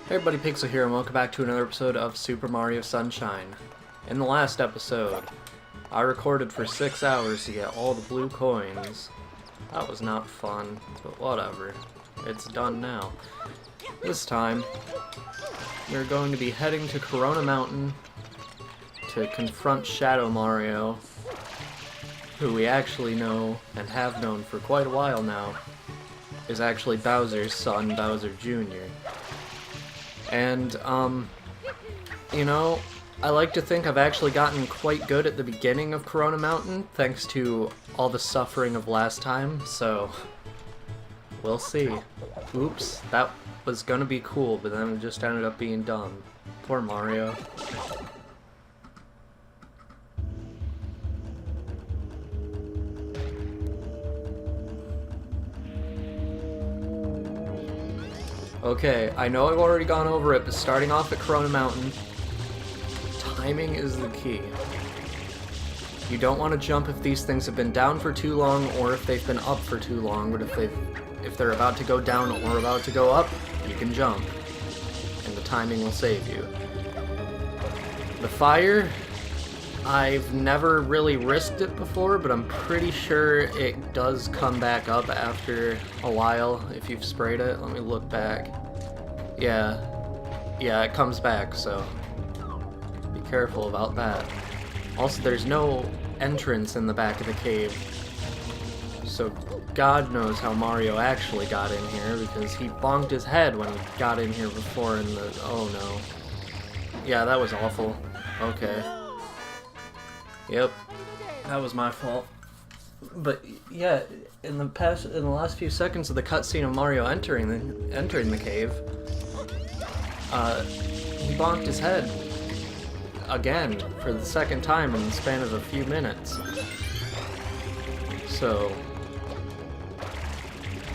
Hey everybody, Pixel here, and welcome back to another episode of Super Mario Sunshine. In the last episode, I recorded for 6 hours to get all the blue coins. That was not fun, but whatever. It's done now. This time, we're going to be heading to Corona Mountain to confront Shadow Mario, who we actually know, and have known for quite a while now, is actually Bowser's son, Bowser Jr. And, you know, I like to think I've actually gotten quite good at the beginning of Corona Mountain, thanks to all the suffering of last time, so we'll see. Oops, that was gonna be cool, but then it just ended up being dumb. Poor Mario. Okay, I know I've already gone over it, but starting off at Corona Mountain, timing is the key. You don't want to jump if these things have been down for too long, or if they've been up for too long, but if they're about to go down or about to go up, you can jump, and the timing will save you. The fire, I've never really risked it before, but I'm pretty sure it does come back up after a while if you've sprayed it. Let me look back. Yeah, it comes back, so be careful about that. Also, there's no entrance in the back of the cave, so God knows how Mario actually got in here, because he bonked his head when he got in here before in the... oh no. Yeah, that was awful. Okay. Yep, that was my fault. But yeah, in the last few seconds of the cutscene of Mario entering the cave, he bonked his head again for the second time in the span of a few minutes. So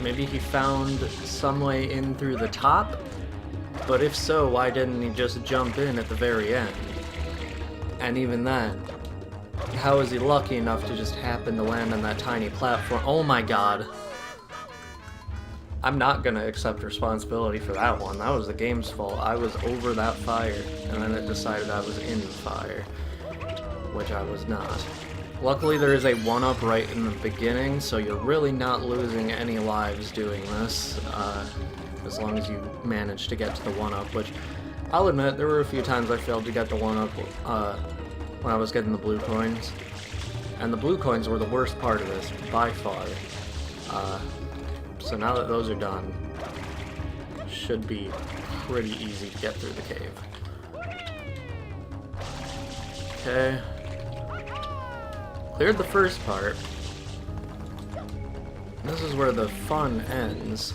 maybe he found some way in through the top, but if so, why didn't he just jump in at the very end? And even then, how is he lucky enough to just happen to land on that tiny platform? Oh my god. I'm not gonna accept responsibility for that one. That was the game's fault. I was over that fire, and then it decided I was in the fire, which I was not. Luckily there is a 1-up right in the beginning, so you're really not losing any lives doing this, as long as you manage to get to the 1-up, which I'll admit, there were a few times I failed to get the 1-up, when I was getting the blue coins. And the blue coins were the worst part of this, by far. So now that those are done, should be pretty easy to get through the cave. Okay. Cleared the first part. This is where the fun ends.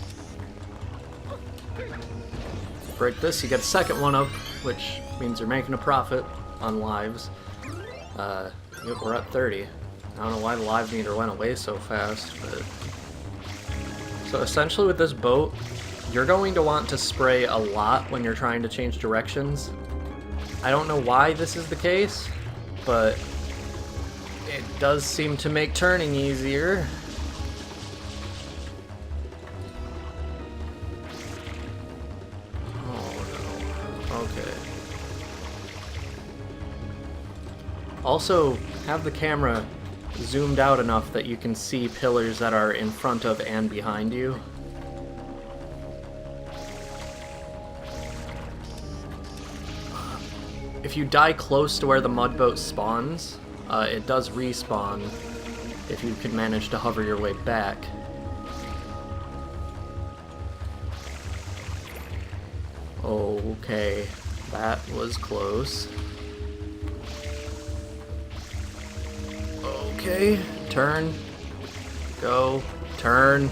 Break this, you get a second 1-up, which means you're making a profit on lives. Yep, we're at 30. I don't know why the live meter went away so fast, but... So essentially with this boat, you're going to want to spray a lot when you're trying to change directions. I don't know why this is the case, but it does seem to make turning easier. Oh no. Okay. Also, have the camera zoomed out enough that you can see pillars that are in front of and behind you. If you die close to where the mud boat spawns, it does respawn if you can manage to hover your way back. Okay, that was close. Okay, turn, go, turn.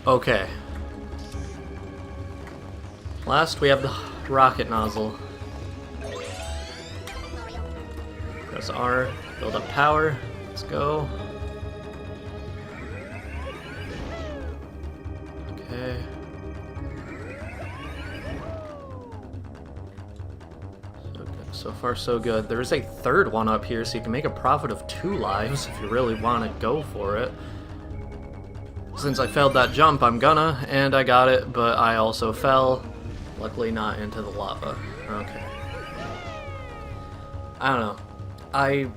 Okay. Last, we have the rocket nozzle. Press R, build up power, let's go. Okay. So far, so good. There is a third one up here, so you can make a profit of 2 lives if you really want to go for it. Since I failed that jump, I'm gonna, and I got it, but I also fell. Luckily not into the lava. Okay. I don't know. I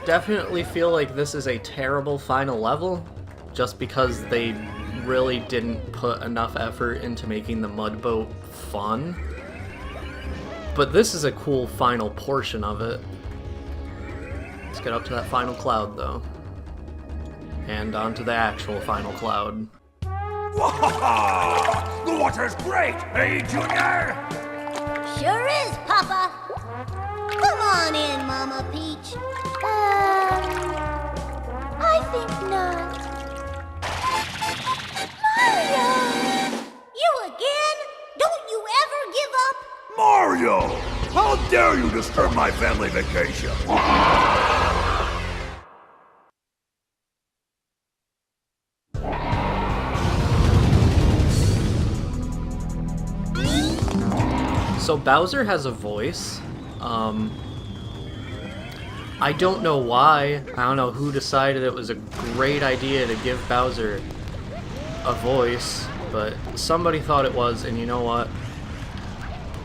definitely feel like this is a terrible final level, just because they really didn't put enough effort into making the mud boat fun. But this is a cool final portion of it. Let's get up to that final cloud, though. And onto the actual final cloud. Wow! The water's great, eh, Junior? Sure is, Papa. Come on in, Mama Peach. I think not. Mario! You again? Don't you ever give up? Mario! How dare you disturb my family vacation? So Bowser has a voice. I don't know why. I don't know who decided it was a great idea to give Bowser a voice, but somebody thought it was, and you know what?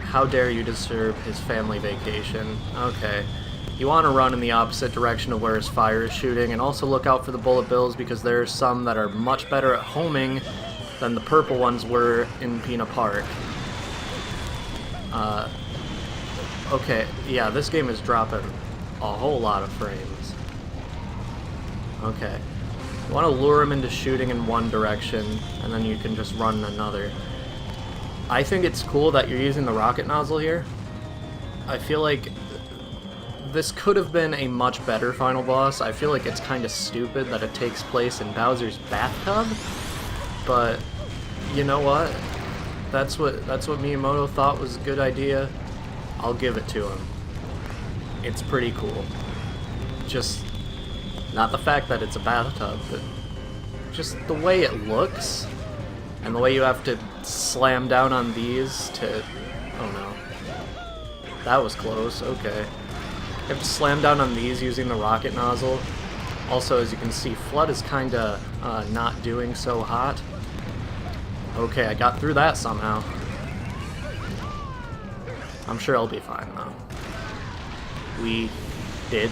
How dare you disturb his family vacation? Okay. You want to run in the opposite direction of where his fire is shooting, and also look out for the bullet bills, because there are some that are much better at homing than the purple ones were in Peanut Park. Okay, yeah, this game is dropping a whole lot of frames. Okay. You want to lure him into shooting in one direction, and then you can just run in another. I think it's cool that you're using the rocket nozzle here. I feel like this could have been a much better final boss. I feel like it's kind of stupid that it takes place in Bowser's bathtub, but you know what? That's what Miyamoto thought was a good idea. I'll give it to him. It's pretty cool. Just not the fact that it's a bathtub, but just the way it looks and the way you have to slam down on these to... Oh no. That was close. Okay. You have to slam down on these using the rocket nozzle. Also, as you can see, Flood is kinda not doing so hot. Okay, I got through that somehow. I'm sure I'll be fine, though. We did it.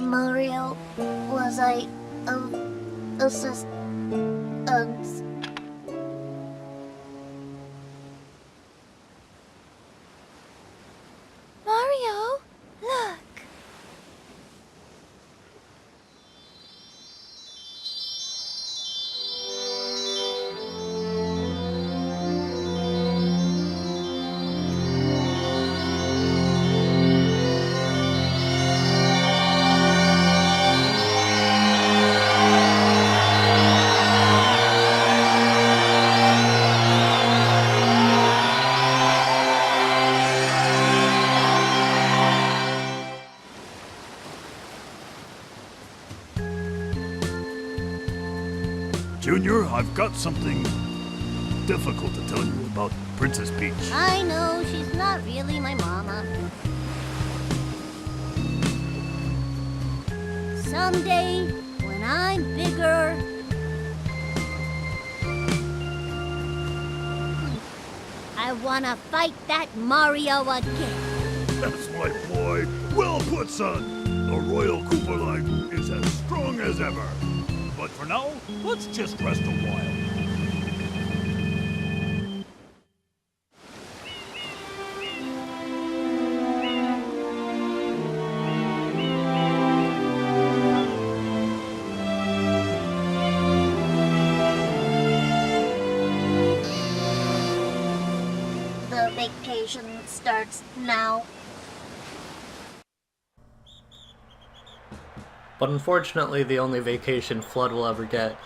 Mario, was I, Mario, look. Junior, I've got something difficult to tell you about Princess Peach. I know, she's not really my mama. Someday, when I'm bigger, I wanna fight that Mario again. That's my boy. Well put, son. The Royal Koopa line is as strong as ever. But for now, let's just rest a while. vacation starts now. But unfortunately, the only vacation Flood will ever get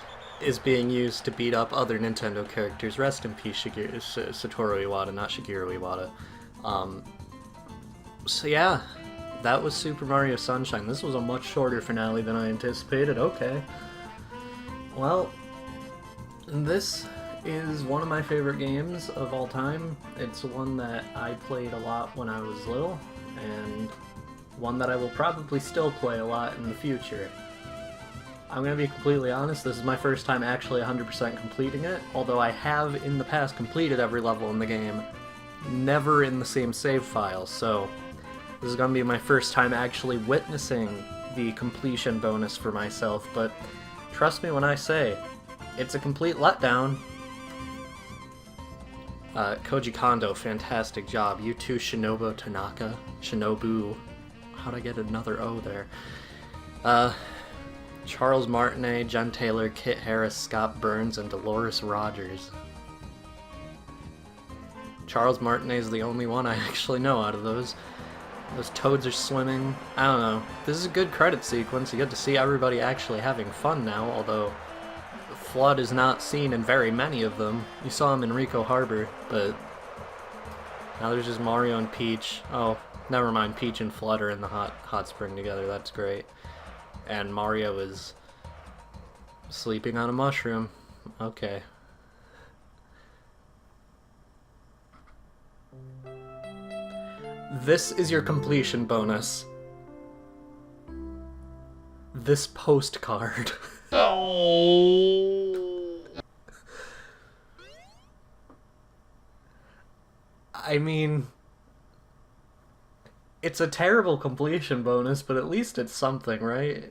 is being used to beat up other Nintendo characters. Rest in peace, Satoru Iwata, not Shigeru Iwata. So yeah, that was Super Mario Sunshine. This was a much shorter finale than I anticipated. Okay. Well, this is one of my favorite games of all time. It's one that I played a lot when I was little, and one that I will probably still play a lot in the future. I'm gonna be completely honest, this is my first time actually 100% completing it, although I have in the past completed every level in the game, never in the same save file, so this is gonna be my first time actually witnessing the completion bonus for myself, but trust me when I say, it's a complete letdown. Koji Kondo, fantastic job. You too, Shinobu Tanaka. Shinobu. How'd I get another O there? Charles Martinet, Jen Taylor, Kit Harris, Scott Burns, and Dolores Rogers. Charles Martinet is the only one I actually know out of those. Those toads are swimming. I don't know. This is a good credit sequence. You get to see everybody actually having fun now, although Flood is not seen in very many of them. You saw him in Rico Harbor, but now there's just Mario and Peach. Oh, never mind. Peach and Flood are in the hot spring together. That's great. And Mario is sleeping on a mushroom. Okay. This is your completion bonus. This postcard. I mean, it's a terrible completion bonus, but at least it's something, right?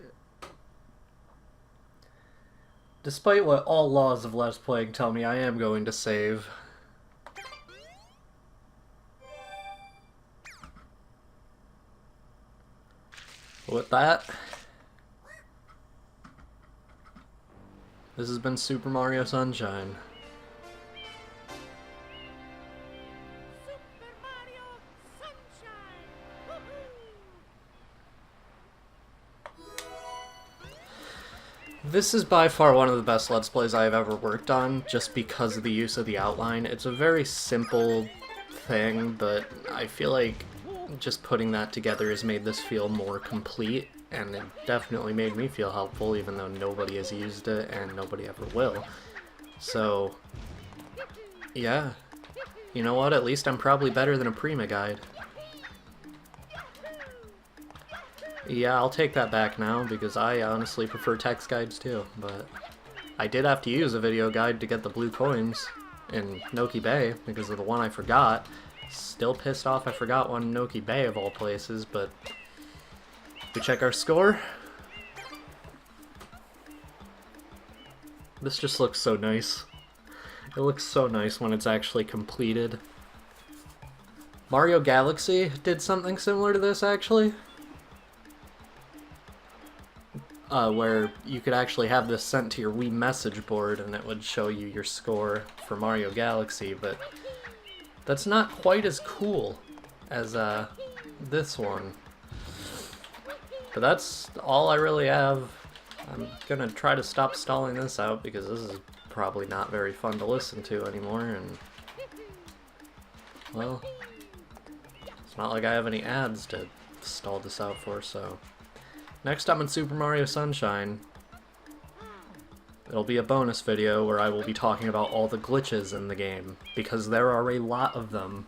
Despite what all laws of Let's Playing tell me, I am going to save. With that, this has been Super Mario Sunshine. This is by far one of the best Let's Plays I have ever worked on, just because of the use of the outline. It's a very simple thing, but I feel like just putting that together has made this feel more complete, and it definitely made me feel helpful, even though nobody has used it and nobody ever will. So, yeah. You know what? At least I'm probably better than a Prima guide. Yeah, I'll take that back now, because I honestly prefer text guides too, but I did have to use a video guide to get the blue coins in Noki Bay, because of the one I forgot. Still pissed off I forgot one in Noki Bay of all places, but we check our score. This just looks so nice. It looks so nice when it's actually completed. Mario Galaxy did something similar to this, actually. Where you could actually have this sent to your Wii message board and it would show you your score for Mario Galaxy, but that's not quite as cool as this one. But that's all I really have. I'm gonna try to stop stalling this out because this is probably not very fun to listen to anymore, and well, it's not like I have any ads to stall this out for, so next time in Super Mario Sunshine, it'll be a bonus video where I will be talking about all the glitches in the game, because there are a lot of them.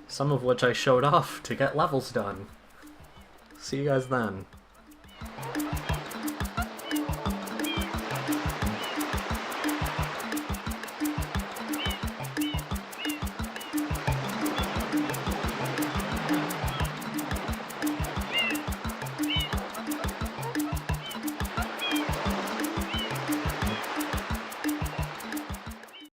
Some of which I showed off to get levels done. See you guys then.